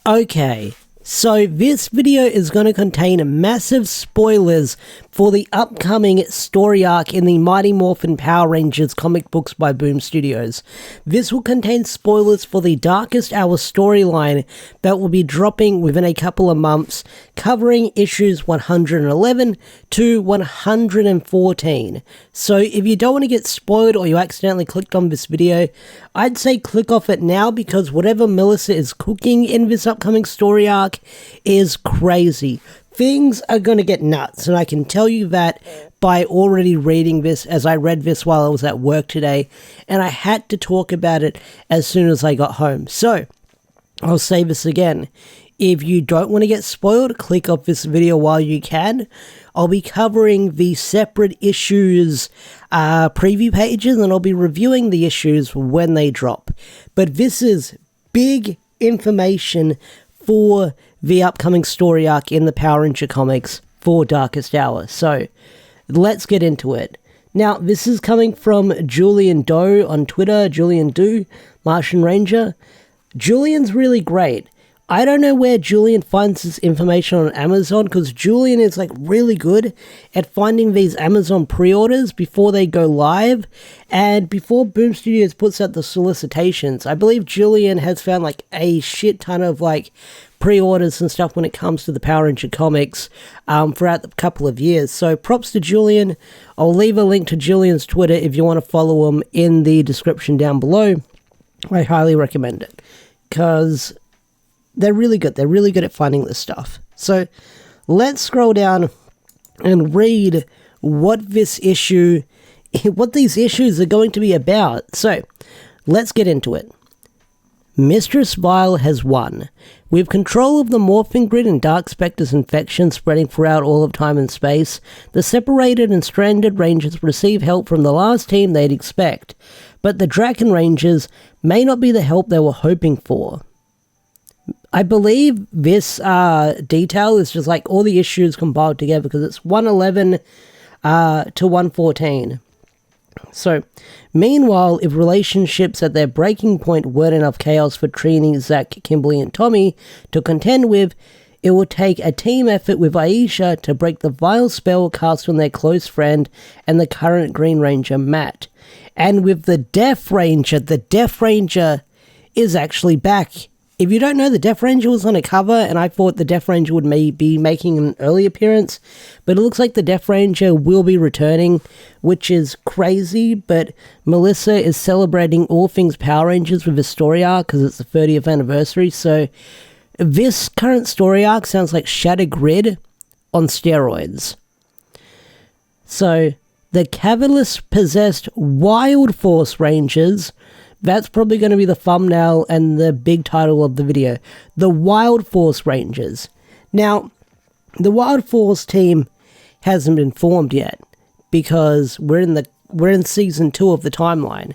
Okay, so this video is going to contain massive spoilers for the upcoming story arc in the Mighty Morphin Power Rangers comic books by Boom Studios. This will contain spoilers for the Darkest Hour storyline that will be dropping within a couple of months, covering issues 111 to 114. So if you don't want to get spoiled or you accidentally clicked on this video, I'd say click off it now, because whatever Melissa is cooking in this upcoming story arc is crazy. Things are going to get nuts, and I can tell you that by already reading this, as I read this while I was at work today, and I had to talk about it as soon as I got home. So, I'll say this again. If you don't want to get spoiled, click off this video while you can. I'll be covering the separate issues preview pages, and I'll be reviewing the issues when they drop. But this is big information for the upcoming story arc in the Power Ranger comics for Darkest Hour. So, let's get into it. Now, this is coming from Julian Doe on Twitter, Julian Doe, Martian Ranger. Julian's really great. I don't know where Julian finds this information on Amazon, because Julian is like really good at finding these Amazon pre-orders before they go live and before Boom Studios puts out the solicitations. I believe Julian has found like a shit ton of like pre-orders and stuff when it comes to the Power Ranger comics throughout the couple of years. So props to Julian. I'll leave a link to Julian's Twitter if you want to follow him in the description down below. I highly recommend it, because they're really good. They're really good at finding this stuff. So let's scroll down and read what these issues are going to be about. So let's get into it. Mistress Vile has won. With control of the Morphin grid and Dark Specter's infection spreading throughout all of time and space, the separated and stranded Rangers receive help from the last team they'd expect. But the DRAKKON Rangers may not be the help they were hoping for. I believe this detail is just like all the issues compiled together, because it's 111 to 114. So, meanwhile, if relationships at their breaking point weren't enough chaos for Trini, Zack, Kimberly, and Tommy to contend with, it will take a team effort with Aisha to break the vile spell cast on their close friend and the current Green Ranger, Matt. And with the Death Ranger is actually back. If you don't know, the Death Ranger was on a cover, and I thought the Death Ranger would be making an early appearance, but it looks like the Death Ranger will be returning, which is crazy. But Melissa is celebrating all things Power Rangers with a story arc, because it's the 30th anniversary, so this current story arc sounds like Shattered Grid on steroids. So, the Cadaverously-possessed Wild Force Rangers, that's probably going to be the thumbnail and the big title of the video. The Wild Force Rangers. Now, the Wild Force team hasn't been formed yet, because we're in season 2 of the timeline.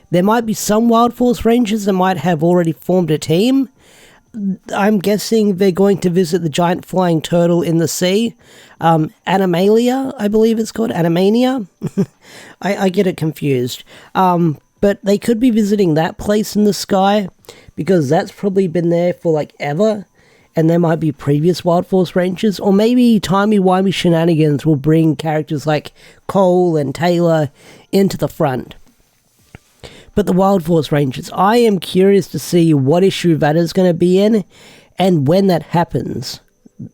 There might be some Wild Force Rangers that might have already formed a team. I'm guessing they're going to visit the giant flying turtle in the sea. Animalia, I believe it's called. Animania? I get it confused. But they could be visiting that place in the sky, because that's probably been there for like ever, and there might be previous Wild Force Rangers, or maybe timey-wimey shenanigans will bring characters like Cole and Taylor into the front. But the Wild Force Rangers, I am curious to see what issue that is going to be in, and when that happens.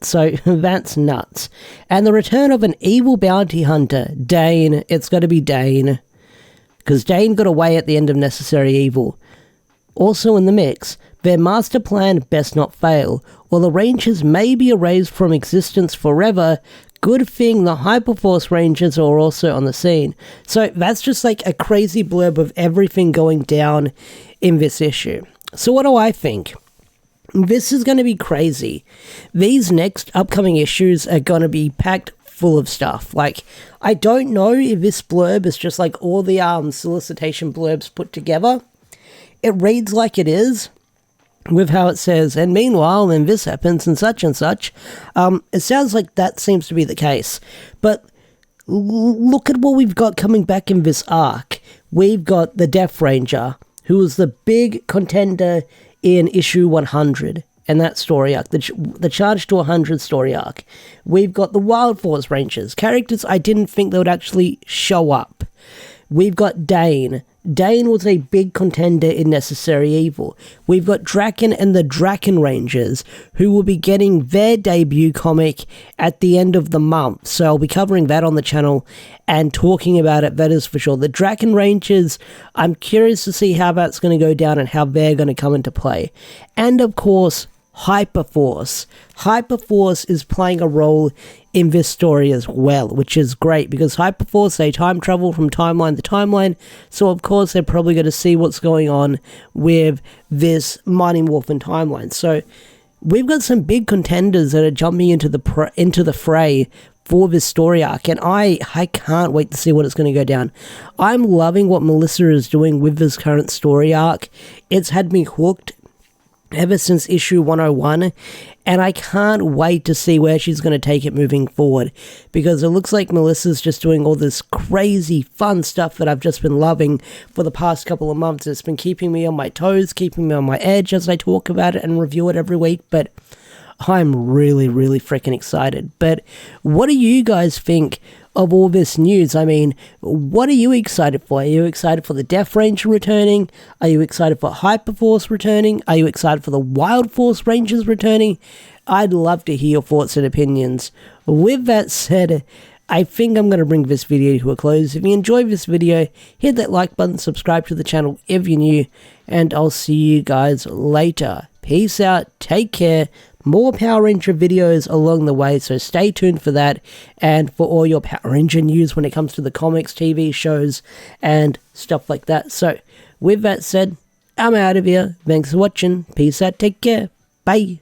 So, that's nuts. And the return of an evil bounty hunter, Dane. It's got to be Dane, because Dane got away at the end of Necessary Evil. Also in the mix, their master plan best not fail, or the Rangers may be erased from existence forever. Good thing the HyperForce Rangers are also on the scene. So that's just like a crazy blurb of everything going down in this issue. So what do I think? This is going to be crazy. These next upcoming issues are going to be packed full of stuff. Like, I don't know if this blurb is just like all the solicitation blurbs put together. It reads like it is, with how it says, and meanwhile, then this happens, and such and such. It sounds like that seems to be the case. But look at what we've got coming back in this arc. We've got the Death Ranger, who was the big contender in issue 100. in that story arc, the Charge to 100 story arc. We've got the HyperForce Rangers, characters I didn't think they would actually show up. We've got Dane. Dane was a big contender in Necessary Evil. We've got DRAKKON and the DRAKKON Rangers, who will be getting their debut comic at the end of the month. So I'll be covering that on the channel and talking about it, that is for sure. The DRAKKON Rangers, I'm curious to see how that's going to go down and how they're going to come into play. And of course, HyperForce. HyperForce is playing a role in this story as well, which is great because HyperForce, they time travel from timeline to timeline, so of course they're probably going to see what's going on with this Mighty Morphin timeline. So we've got some big contenders that are jumping into the fray for this story arc, and I can't wait to see what it's going to go down. I'm loving what Melissa is doing with this current story arc. It's had me hooked ever since issue 101, and I can't wait to see where she's going to take it moving forward, because it looks like Melissa's just doing all this crazy fun stuff that I've just been loving for the past couple of months. It's been keeping me on my toes, keeping me on my edge as I talk about it and review it every week, but I'm really freaking excited. But what do you guys think of all this news? I mean, what are you excited for? Are you excited for the Death Ranger returning? Are you excited for HyperForce returning? Are you excited for the HyperForce Rangers returning? I'd love to hear your thoughts and opinions. With that said, I think I'm going to bring this video to a close. If you enjoyed this video, hit that like button, subscribe to the channel if you're new, and I'll see you guys later. Peace out, take care. More Power Ranger videos along the way, so stay tuned for that, and for all your Power Ranger news when it comes to the comics, TV shows, and stuff like that. So, with that said, I'm out of here. Thanks for watching. Peace out, take care. Bye.